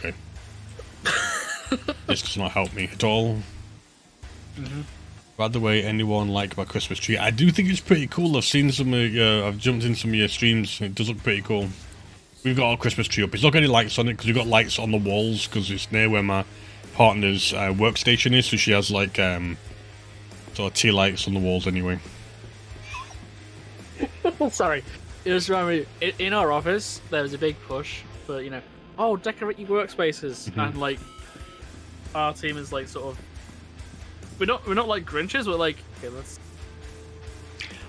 okay. This does not help me at all. By the way, anyone like my Christmas tree? I do think it's pretty cool. I've seen some I've jumped in some of your streams. It does look pretty cool. We've got our Christmas tree up. It's not got any lights on it because we've got lights on the walls because it's near where my partner's workstation is, so she has like sort of tea lights on the walls anyway. Sorry, it just reminded me, in our office there was a big push for, you know, oh, decorate your workspaces, and like our team is like sort of, we're not like Grinches, we're like, okay, let's.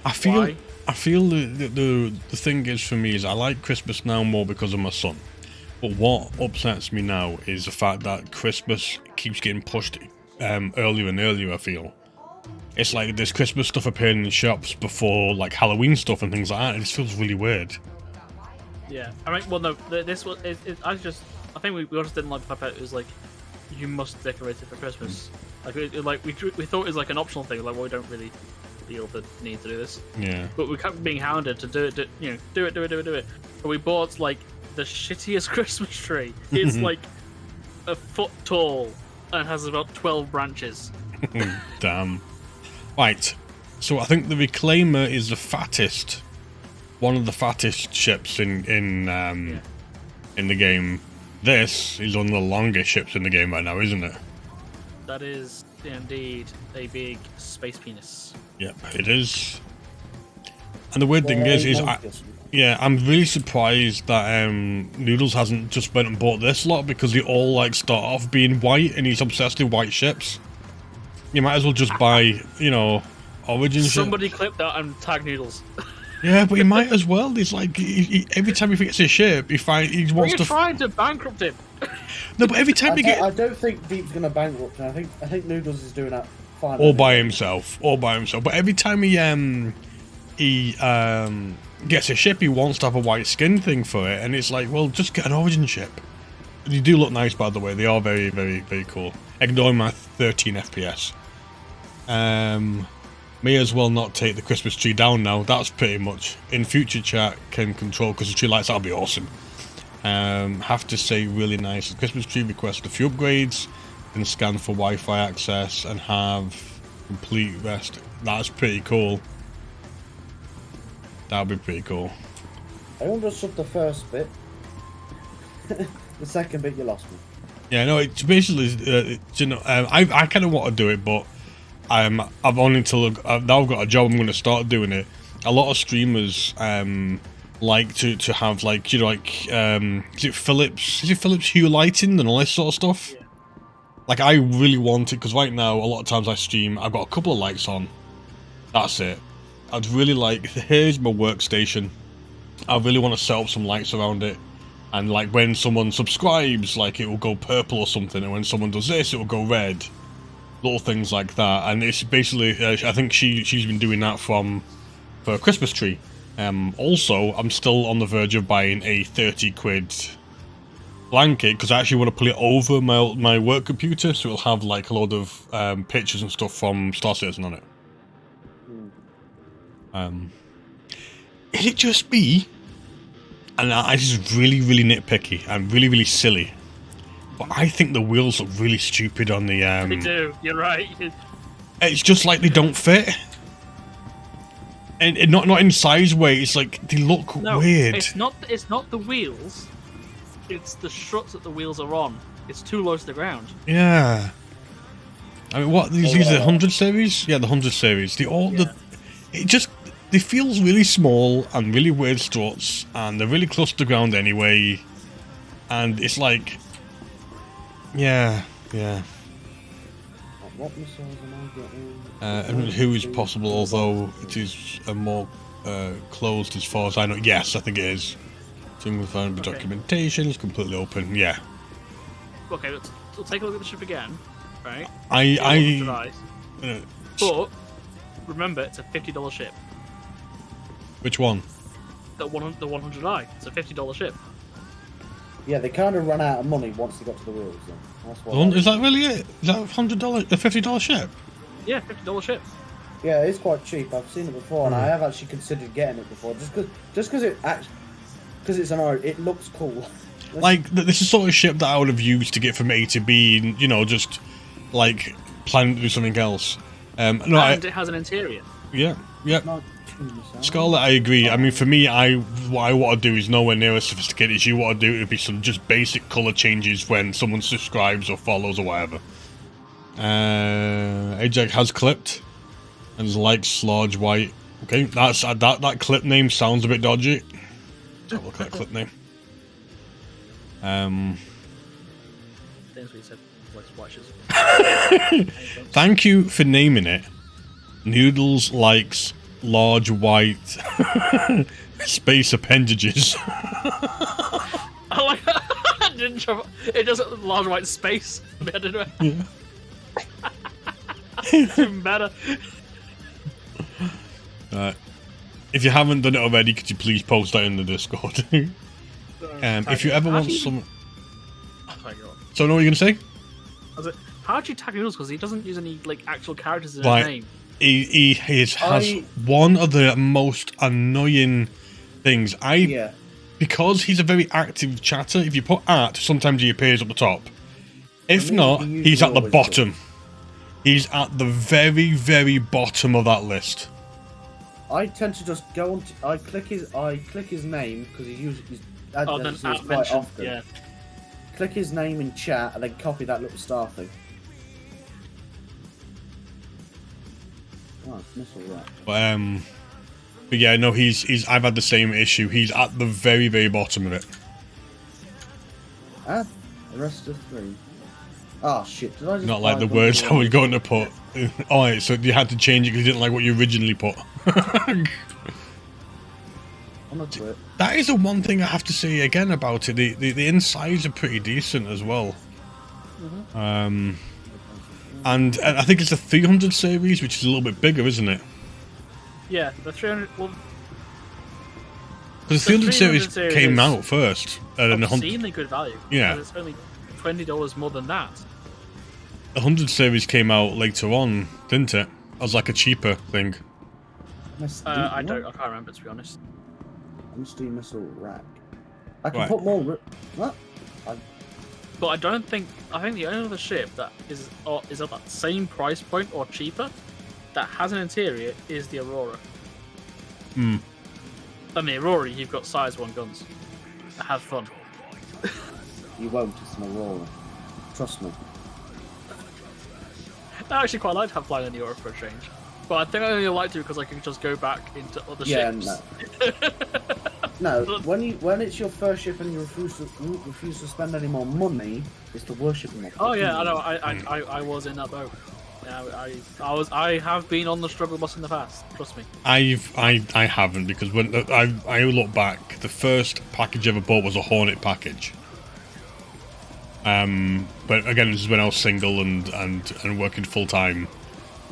I feel the thing is for me is I like Christmas now more because of my son. But what upsets me now is the fact that Christmas keeps getting pushed earlier and earlier, I feel. It's like there's Christmas stuff appearing in shops before like Halloween stuff and things like that. It just feels really weird. Yeah, I mean, well, no, this was. I think we all just didn't like the fact that it was like, you must decorate it for Christmas. Like, we thought it was like an optional thing. Like, well, we don't really feel the need to do this. Yeah. But we kept being hounded to do it. Do it. But we bought like the shittiest Christmas tree. It's like a foot tall and has about 12 branches. Damn. Right, so I think the Reclaimer is the fattest, one of the fattest ships in the game. This is one of the longest ships in the game right now, isn't it? That is indeed a big space penis. Yep, it is. And the weird thing is I'm really surprised that Noodles hasn't just went and bought this lot because they all like start off being white and he's obsessed with white ships. You might as well just buy, you know, Origin. Somebody clip that and tag Noodles. Yeah, but he might as well. He's like, every time he gets a ship, he wants to. You're trying to bankrupt him. No, but every time I don't think Deep's gonna bankrupt him. I think Noodles is doing that fine. All by himself. But every time he gets a ship, he wants to have a white skin thing for it, and it's like, well, just get an Origin ship. They do look nice, by the way. They are very, very, very cool. Ignoring my 13 FPS. May as well not take the Christmas tree down now. That's pretty much in future chat can control Christmas tree lights. That'll be awesome. Have to say really nice. The Christmas tree requested a few upgrades, and scan for Wi-Fi access and have complete rest. That's pretty cool. That'll be pretty cool. I understood the first bit. The second bit you lost me. Yeah, no, it's basically, you know, I kind of want to do it, but I've only until now I've got a job. I'm going to start doing it. A lot of streamers like to have like, you know, like is it Philips Hue lighting and all this sort of stuff. Yeah. Like I really want it because right now a lot of times I stream, I've got a couple of lights on. That's it. I'd really like. Here's my workstation. I really want to set up some lights around it. And like when someone subscribes, like it will go purple or something, and when someone does this, it will go red. Little things like that, and it's basically, I think she's been doing that for a Christmas tree. Also, I'm still on the verge of buying a 30 quid blanket because I actually want to put it over my work computer, so it'll have like a load of pictures and stuff from Star Citizen on it. Is it just me? And I just really, really nitpicky and really, really silly. But I think the wheels look really stupid on the. They do. You're right. It's just like they don't fit, and not in size way. It's like they look weird. It's not the wheels. It's the struts that the wheels are on. It's too low to the ground. Yeah. I mean, what these are the 100 series? Yeah, the 100 series. They feel really small and really weird struts, and they're really close to the ground anyway. And it's like, yeah. What missiles am I getting? Who is possible, although it is a more closed as far as I know. Yes, I think it is. Single found documentation is completely open. Yeah. Okay, we'll take a look at the ship again, right? But remember, it's a $50 ship. Which one? The 100i. It's a $50 ship. Yeah, they kind of run out of money once they got to the wheels. Then. That's what is that really it? Is that $100, a $50 ship? Yeah, $50 ship. Yeah, it's quite cheap. I've seen it before, and I have actually considered getting it before, just because it looks cool. Like, this is sort of ship that I would have used to get from A to B, and, you know, just, like, plan to do something else. No, and it has an interior. Yeah, yeah. Not too much. Scarlet, I agree. I mean, for me, what I want to do is nowhere near as sophisticated as you want to do. It would be some just basic colour changes when someone subscribes or follows or whatever. Ajax has clipped and likes large white. Okay, that's that clip name sounds a bit dodgy. Let's have a look at that clip name. That's what he said. Likes watches. Thank you for naming it. Noodles likes large white space appendages. I like that. It does large white space. I don't know. Yeah. It's even better. If you haven't done it already, could you please post that in the Discord? If you ever want some... So, know what you're going to say? How do you tag Noodles? Because he doesn't use any like actual characters in Right. his name. He has one of the most annoying things. Because he's a very active chatter, if you put @ sometimes he appears at the top. If not, he's at the bottom. He's at the very, very bottom of that list. I tend to just go on. I click his name because he uses quite mention, often. yeah. Click his name in chat and then copy that little star thing. Oh, it's missile rack. But yeah, no, he's. I've had the same issue. He's at the very, very bottom of it. Ah, the rest of 3. Oh shit! Did I just Not like the words I was going to put. Alright, so you had to change it because you didn't like what you originally put. I'm not to it. That is the one thing I have to say again about it. The insides are pretty decent as well. And I think it's the 300 series, which is a little bit bigger, isn't it? Yeah, the 300. Well, because the 300 series came out first, and then the 100. Obscenely good value. Yeah. It's only $20 more than that. The 100 series came out later on, didn't it? As like a cheaper thing. I can't remember, to be honest. Steam missile rack. I can Right. put more. What? But I don't think. I think the only other ship that is at that same price point or cheaper that has an interior is the Aurora. Hmm. And the Aurora, you've got size 1 guns. Have fun. You won't. It's an Aurora. Trust me. I actually quite like to have flying in the Aurora for a change. But I think I only like to because I can just go back into other ships. No. when it's your first ship and you refuse to spend any more money, it's the worst ship in the Oh yeah, I know. I was in that boat. Yeah, I have been on the struggle bus in the past. Trust me. I haven't, because when I look back, the first package I ever bought was a Hornet package. But again, this is when I was single and working full time.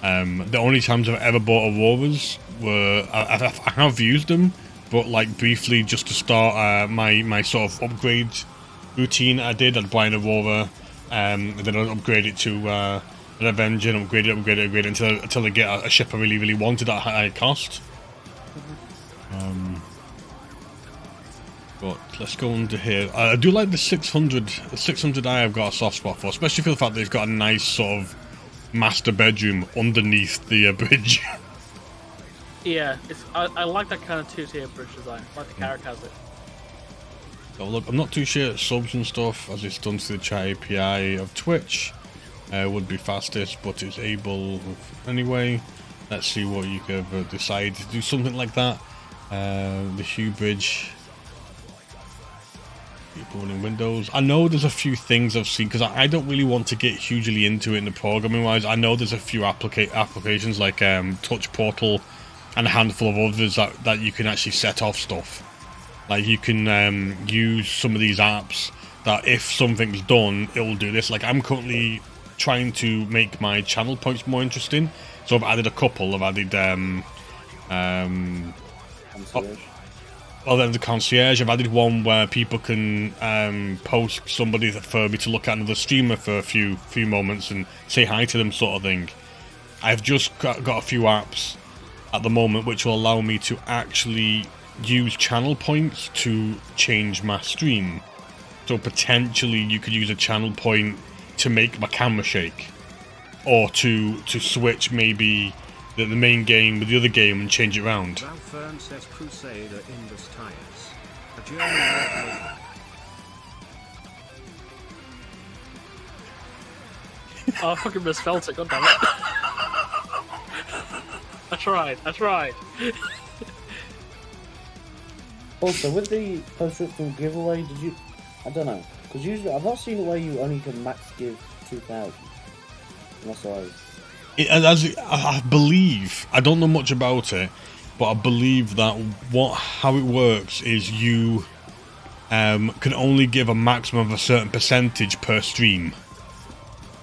The only times I've ever bought Auroras were I have used them, but like briefly just to start my sort of upgrade routine. I'd buy an Aurora, and then I'd upgrade it to an Avenger, and upgrade it until I get a ship I really, really wanted at a high cost. But let's go under here. I do like the 600. The 600i I've got a soft spot for, especially for the fact that it's got a nice sort of master bedroom underneath the bridge. Yeah, I like that kind of 2-tier bridge design. I like the character has it. So look, I'm not too sure subs and stuff, as it's done through the chat API of Twitch. Would be fastest, but it's able anyway. Let's see what you could decide to do something like that. The Hue Bridge. People running Windows. I know there's a few things I've seen, because I don't really want to get hugely into it in the programming wise. I know there's a few applications like Touch Portal and a handful of others that you can actually set off stuff. Like you can use some of these apps that if something's done, it will do this. Like I'm currently trying to make my channel points more interesting, so I've added a couple. I've added then the concierge. I've added one where people can post somebody for me to look at another streamer for a few moments and say hi to them, sort of thing. I've just got a few apps at the moment which will allow me to actually use channel points to change my stream. So potentially you could use a channel point to make my camera shake, or to switch maybe the main game with the other game and change it around. Valfern says Crusader Indus Tires. A journey. Oh, I fucking misspelled it, goddammit. I tried. Also, with the post-ritual giveaway, did you... I don't know. Because usually, I've not seen a way you only can max give 2,000. Unless I believe, I don't know much about it, but I believe that how it works is you can only give a maximum of a certain percentage per stream.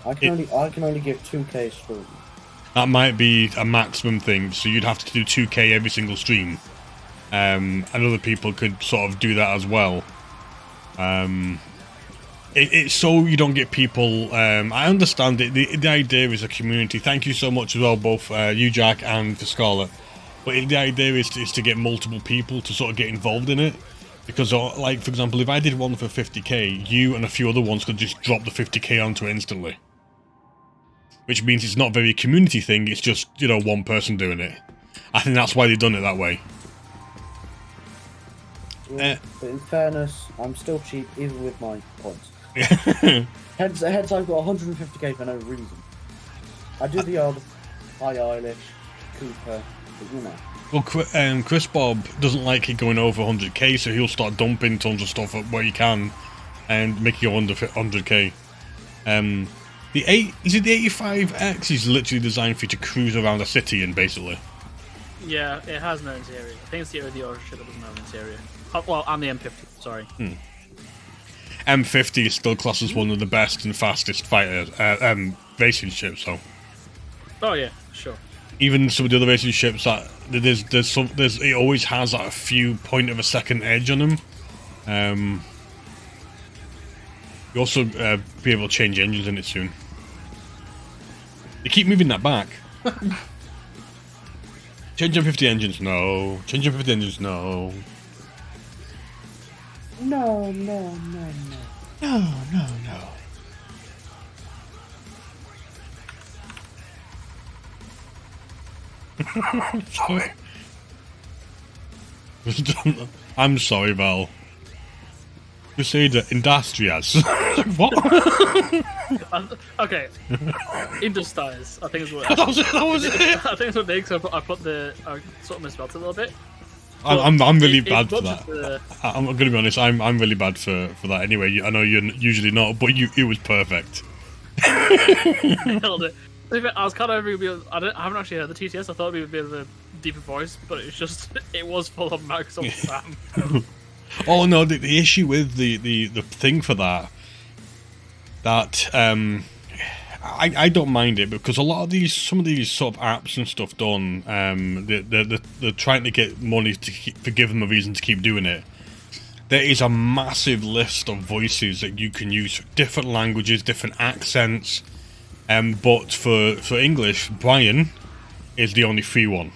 I can only give 2k stream. That might be a maximum thing, so you'd have to do 2k every single stream. And other people could sort of do that as well. It's so you don't get people. I understand it. The idea is a community. Thank you so much as well, both you, Jack, and for Scarlet. But the idea is to get multiple people to sort of get involved in it. Because, like, for example, if I did one for 50k, you and a few other ones could just drop the 50k onto it instantly. Which means it's not very a community thing, it's just, you know, one person doing it. I think that's why they've done it that way. Yeah, but in fairness, I'm still cheap even with my points. hence I've got 150k for no reason. I do the odd High Eilish, Cooper, but you know. Well, Chris Bob doesn't like it going over 100k, so he'll start dumping tons of stuff where he can and make it go under 100k. The 85X is literally designed for you to cruise around a city in, basically. Yeah, it has no interior. I think it's the ship that doesn't have an interior. Oh, well, and the M50, sorry. M50 is still classed as one of the best and fastest fighter racing ships, so. Oh yeah, sure. Even some of the other racing ships, that it always has like a few point of a second edge on them. You also be able to change engines in it soon. You keep moving that back. Change M50 engines, no. Change M50 engines, no. No. Sorry. I'm sorry, Val. Crusader Industrias. What? Okay. Industries, I think is what. That was it. I think it's what makes I put the I sort of misspelled it a little bit. I'm really bad for that. I'm gonna be honest. I'm really bad for that. Anyway, I know you're usually not, but it was perfect. Nailed it. I was kind of I haven't actually heard the TTS. I thought it would be a bit of a deeper voice, but it was full of Max on Sam. Oh no, the issue with the thing for that I don't mind it, because a lot of some of these sort of apps and stuff done, they're trying to get money to give them a reason to keep doing it. There is a massive list of voices that you can use, different languages, different accents, but for English, Brian is the only free one.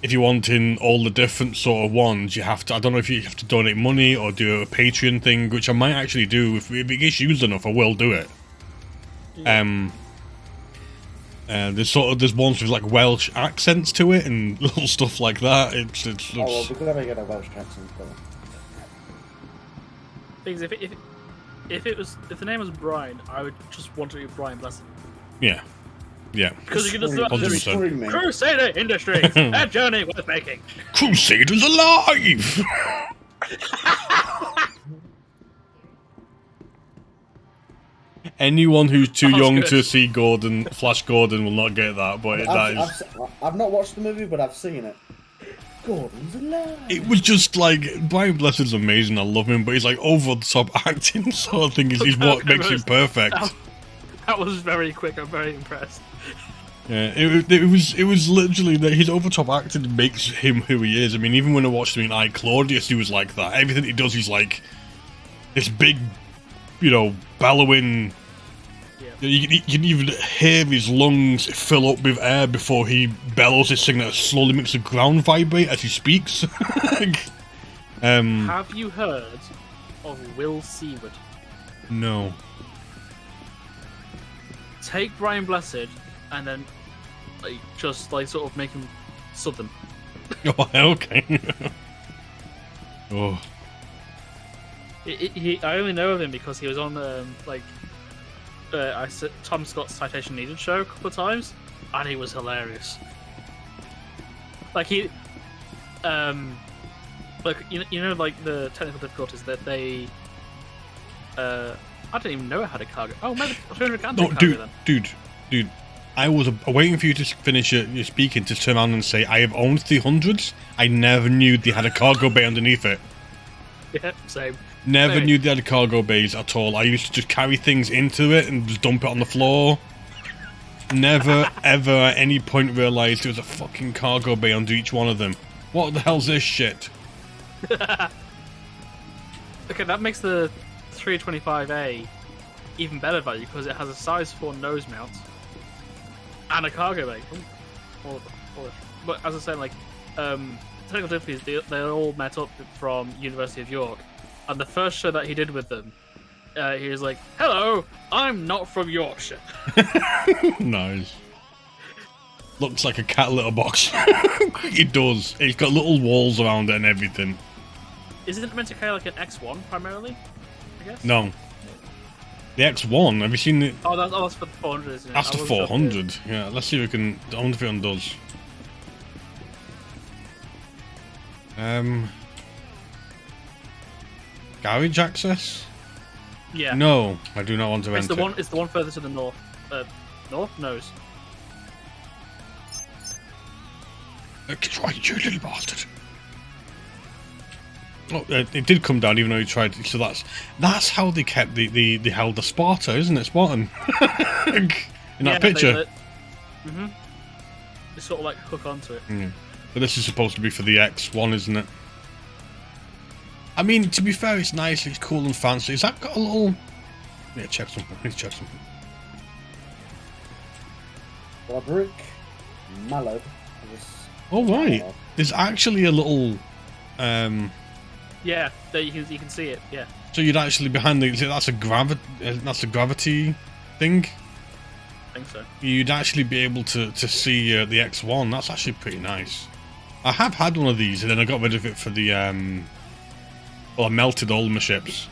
If you want in all the different sort of ones, you have to, I don't know if you have to donate money or do a Patreon thing, which I might actually do. If it gets used enough, I will do it. Yeah. There's ones with like Welsh accents to it and little stuff like that. It's oh well, we're gonna get a Welsh accent. Things if the name was Brian, I would just want to be Brian Blessed. Yeah. Yeah. Because you can just throw screaming. Crusader Industries, a journey worth making. Crusaders alive! Anyone who's too young to see Flash Gordon will not get that, but I've not watched the movie, but I've seen it. Gordon's alive. It was just like, Brian Blessed's amazing, I love him, but he's like over the top acting sort of thing is what makes him perfect. That was very quick, I'm very impressed. Yeah, it was literally that his over top acting makes him who he is. I mean, even when I watched him in I, Claudius, he was like that. Everything he does, he's like this big, bellowing. Yeah. You can even hear his lungs fill up with air before he bellows this thing that slowly makes the ground vibrate as he speaks. Have you heard of Will Seward? No. Take Brian Blessed and then just sort of make him Southern. Oh, okay. Oh. I only know of him because he was on Tom Scott's Citation Needed show a couple of times, and he was hilarious. Like he, like you know, like the technical difficulties that they, I didn't even know it had a cargo. Oh, maybe 200 can No, cargo then. dude. I was waiting for you to finish your speaking to turn around and say, I have owned 300s. I never knew they had a cargo bay underneath it. Yeah, same. Never Maybe. knew they had cargo bays at all. I used to just carry things into it and just dump it on the floor. Never, ever at any point realised there was a fucking cargo bay under each one of them. What the hell's this shit? Okay, that makes the 325A even better value because it has a size 4 nose mount and a cargo bay. All of it. But as I said, like, technical difficulties, they're all met up from University of York. And the first show that he did with them, he was like, "Hello, I'm not from Yorkshire." Nice. Looks like a cat litter box. It does. It's got little walls around it and everything. Isn't it meant to carry like an X1 primarily? I guess. No. The X1, have you seen it? Oh, that's for the 400, isn't it? That's I the wasn't sure if it 400. Yeah, let's see if we can. I wonder if it undoes. Garage access? Yeah. No, I do not want to It's enter. the one further to the north. North? Nose. Get right, you little bastard. Oh, it did come down, even though he tried. So that's how they kept they held the Sparta, isn't it, Spartan? In that picture. They sort of like hook onto it. Yeah. But this is supposed to be for the X1, isn't it? I mean, to be fair, it's nice, it's cool and fancy. Has that got a little... Yeah, check something. Let's check something. Roderick Mallard. Oh, right. There's actually a little... Yeah, there you can see it. Yeah. So you'd actually behind the... That's a gravity thing? I think so. You'd actually be able to see the X1. That's actually pretty nice. I have had one of these, and then I got rid of it for the... Well, I melted all my ships.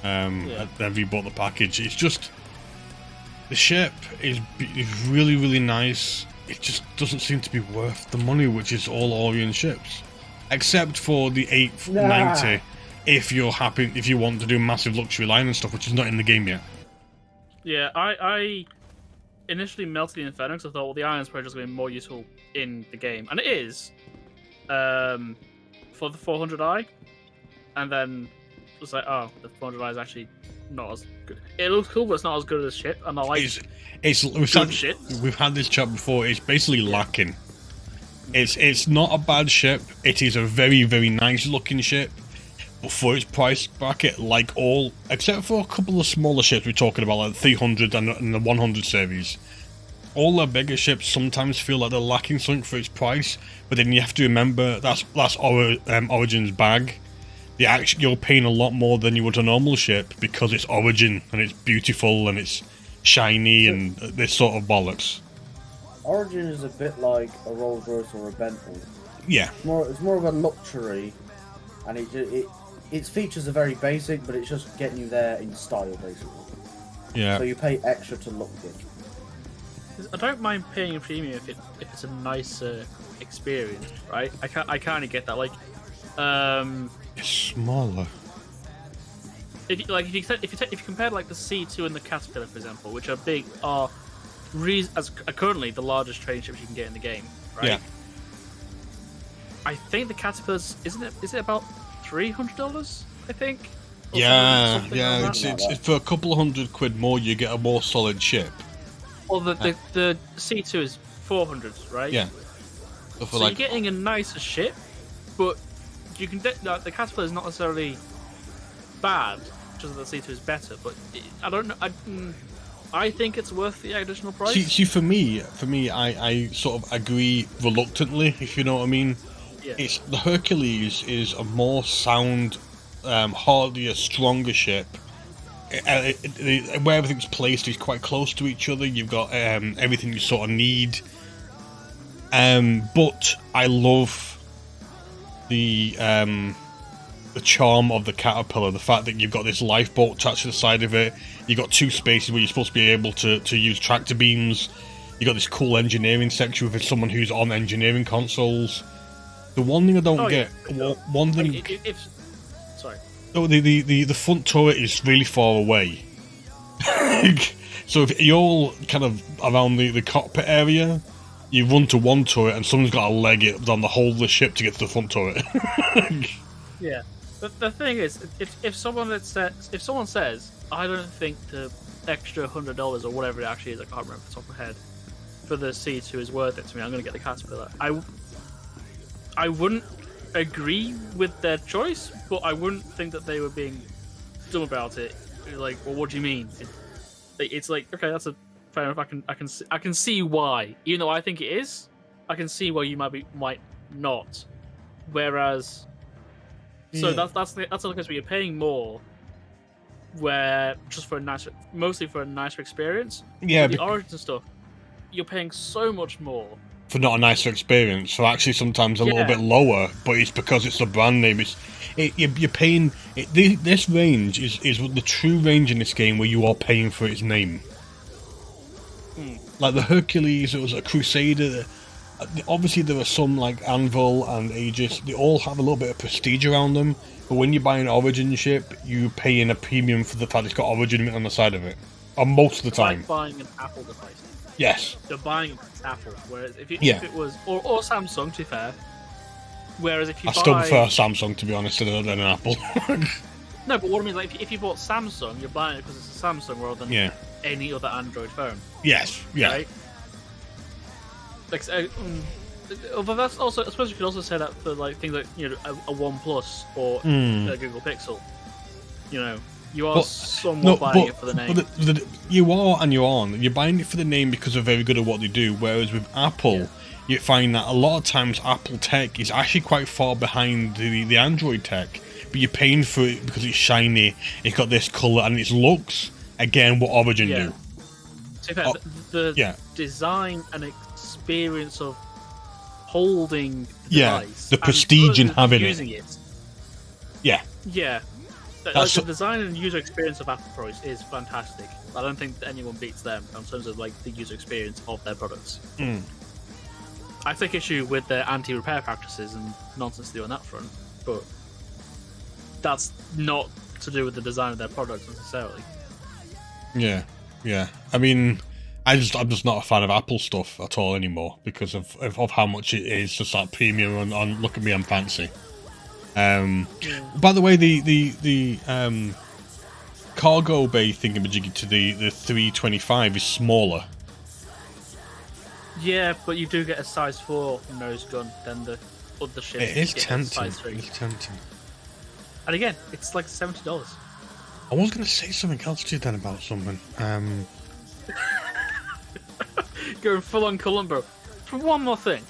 Then rebought the package. It's just... The ship is really, really nice. It just doesn't seem to be worth the money, which is all Orion ships. Except for the 890, if you're happy, if you want to do massive luxury line and stuff, which is not in the game yet. Yeah, I initially melted the Inferno because I thought, well, the Iron's probably just going to be more useful in the game. And it is. For the 400i. And then it was like, oh, the 400i is actually not as good. It looks cool, but it's not as good as ship. And I like we've had this chat before. It's basically lacking. It's not a bad ship. It is a very, very nice looking ship. But for its price bracket, like all, except for a couple of smaller ships we're talking about, like the 300 and the 100 series, all the bigger ships sometimes feel like they're lacking something for its price. But then you have to remember that's Origin's bag. You're paying a lot more than you would a normal ship because it's Origin and it's beautiful and it's shiny and this sort of bollocks. Origin is a bit like a Rolls Royce or a Bentley. Yeah. It's more of a luxury, and its features are very basic, but it's just getting you there in style, basically. Yeah. So you pay extra to look good. I don't mind paying a premium if it's a nicer experience, right? I kind of get that. Like, It's smaller. if you compare like the C2 and the Caterpillar, for example, which are currently the largest train ships you can get in the game, right? Yeah. I think the Caterpillar's is it about $300? I think. Or Yeah, something yeah. like that? It's for a couple of £100 more, you get a more solid ship. Well, the C2 is 400, right? Yeah. So you're getting a nicer ship, but you can the Caterpillar is not necessarily bad, just that the C2 is better. But I don't know. I think it's worth the additional price. See, for me, I sort of agree reluctantly, if you know what I mean. Yeah. It's the Hercules is a more sound hardier, stronger ship. Where everything's placed is quite close to each other. You've got everything you sort of need. But I love the charm of the caterpillar. The fact that you've got this lifeboat attached to the side of it. You've got two spaces where you're supposed to be able to use tractor beams. You've got this cool engineering section with someone who's on engineering consoles. The one thing I don't get, one thing. Sorry. Oh, the front turret is really far away. So if you're all kind of around the cockpit area, you run to one turret and someone's got to leg it down the whole of the ship to get to the front turret. Yeah. But the thing is, if someone says, I don't think the extra $100 or whatever it actually is, I can't remember off the top of my head, for the C2 is worth it to me, I'm going to get the caterpillar. I wouldn't agree with their choice, but I wouldn't think that they were being dumb about it. Like, well, what do you mean? It's like, okay, that's a fair enough. I can see why. Even though I think it is, I can see why you might not. Whereas, so that's the case where you're paying more, where just for mostly for a nicer experience. Yeah, the Origin stuff, you're paying so much more. For not a nicer experience, so actually sometimes a little bit lower, but it's because it's the brand name. You're paying. This range is the true range in this game where you are paying for its name. Like the Hercules, it was a Crusader. Obviously, there are some like Anvil and Aegis. They all have a little bit of prestige around them. But when you buy an Origin ship, you pay in a premium for the fact it's got Origin on the side of it. Most of the time. Like buying an Apple device. Yes. You're buying Apple, whereas if it was or Samsung, to be fair. Whereas if you still prefer Samsung, to be honest, than an Apple. No, but what I mean, like, if you bought Samsung, you're buying it because it's a Samsung rather than any other Android phone. Yes. Yeah. Right? Like, but that's also, I suppose you could also say that for like things like a OnePlus or a Google Pixel. You are somewhat buying it for the name. You are and you aren't. You're buying it for the name because they're very good at what they do. Whereas with Apple, you find that a lot of times Apple tech is actually quite far behind the Android tech. But you're paying for it because it's shiny, it's got this colour, and it looks, again, what Origin do. So the design and experience of holding the device, the prestige in having using it. Yeah. Like, the design and user experience of Apple Pro is fantastic. I don't think that anyone beats them in terms of like the user experience of their products. I take issue with their anti-repair practices and nonsense they do on that front, but that's not to do with the design of their products necessarily. Yeah. I mean, I'm just not a fan of Apple stuff at all anymore because of how much it is just that premium on look at me, I'm fancy. By the way, the cargo bay thingamajiggy to the 325 is smaller. Yeah, but you do get a size 4 nose gun than the other ship. It is tempting. Size 3. It's tempting. And again, it's like $70. I was going to say something else to you then about something. Going full on Columbo. For one more thing.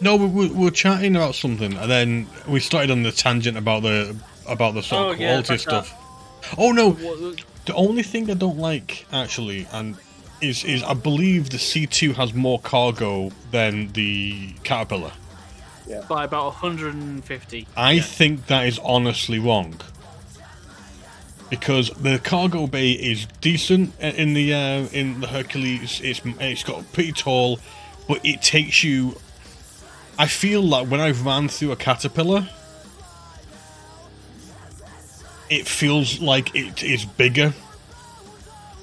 No, we were chatting about something, and then we started on the tangent about the sort of quality stuff. Oh no! The only thing I don't like actually, and is I believe the C2 has more cargo than the Caterpillar. Yeah. By about 150. I think that is honestly wrong. Because the cargo bay is decent in the Hercules. It's got pretty tall, but it takes you. I feel like when I've ran through a Caterpillar, it feels like it is bigger.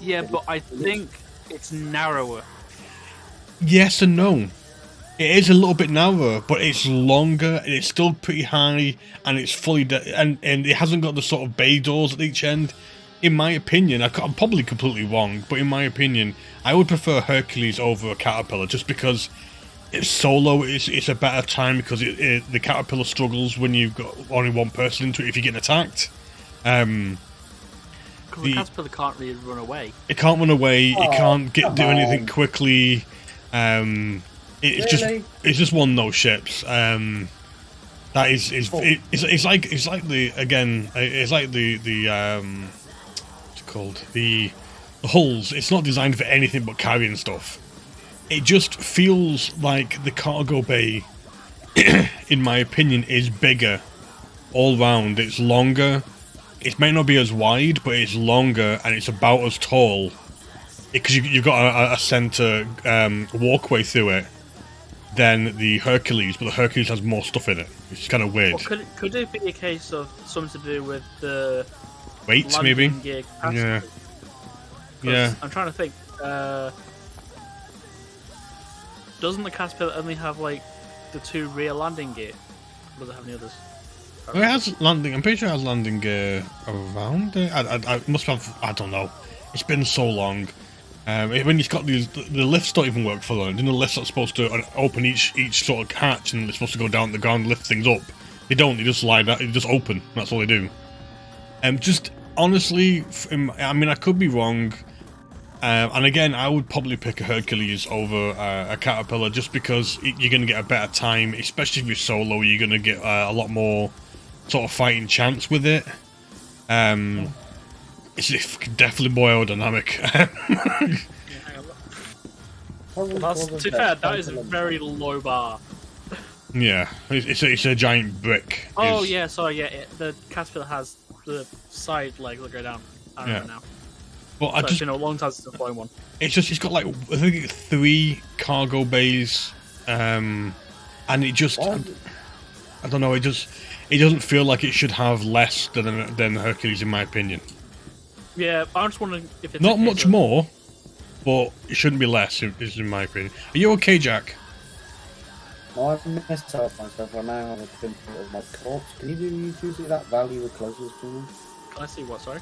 Yeah, but I think it's narrower. Yes and no. It is a little bit narrower, but it's longer, and it's still pretty high, and it's fully... and it hasn't got the sort of bay doors at each end. In my opinion, I'm probably completely wrong, but in my opinion, I would prefer Hercules over a Caterpillar, just because it's solo, it's a better time, because the Caterpillar struggles when you've got only one person into it if you're getting attacked. Because the Caterpillar can't really run away. It can't run away, it can't do anything quickly. It's just one of those ships. That is it's like the again it's like the what's it called, the hulls. It's not designed for anything but carrying stuff. It just feels like the cargo bay, in my opinion, is bigger all round. It's longer. It may not be as wide, but it's longer and it's about as tall because you've got a center walkway through it than the Hercules, but the Hercules has more stuff in it. It's kind of weird. Well, could it be a case of something to do with the weights, maybe? Gear capacity? Yeah. Yeah. I'm trying to think. Doesn't the Caterpillar only have like the 2 rear landing gear? Or does it have any others? Well, it has landing. I'm pretty sure it has landing gear around it. I must have. I don't know. It's been so long. When you've got these, the lifts don't even work for them. You know, the lifts are supposed to open each sort of hatch, and they're supposed to go down the ground and lift things up. They don't. They just lie that. They just open. That's all they do. Just honestly, I mean, I could be wrong. And again, I would probably pick a Hercules over a Caterpillar just because you're going to get a better time, especially if you're solo. You're going to get a lot more sort of fighting chance with it. It's definitely more aerodynamic. To be fair, that is a very low bar. Yeah, it's a giant brick. Oh yeah, sorry, yeah. The Caterpillar has the side legs that go down. I don't know now. Well, So it's been a long time since I've flown one. It's got like, I think 3 cargo bays, and it just, I don't know. It doesn't feel like it should have less than Hercules, in my opinion. Yeah, I'm just wondering if it's not much more, but it shouldn't be less. Is in my opinion. Are you okay, Jack? I've messed up myself. I now have a pimple of my corpse. Can you see that value the closest to me? Can I see what? Sorry.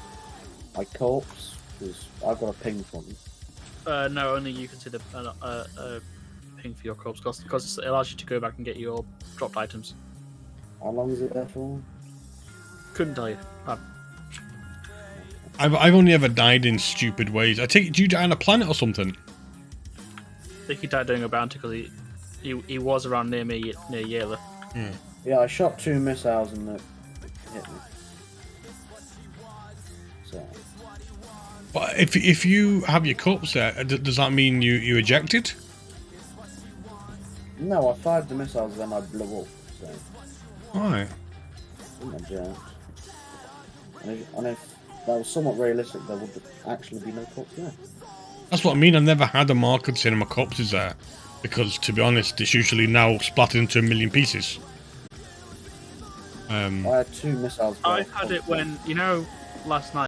My corpse, because I've got a ping from it. No, only you can see the ping for your corpse because it allows you to go back and get your dropped items. How long is it there for? Couldn't tell you. I've only ever died in stupid ways. Do you die on a planet or something? I think he died doing a bounty because he was around near me, near Yela. Yeah, I shot 2 missiles and it hit me. So. But if you have your corpse there, does that mean you ejected? No, I fired the missiles then I blew up. So. Alright. I'm not jacked. And if that was somewhat realistic, there would actually be no corpse there. That's what I mean. I've never had a marker saying my corpse is there. Because, to be honest, it's usually now splattered into a million pieces. I had 2 missiles. I had it when, last night.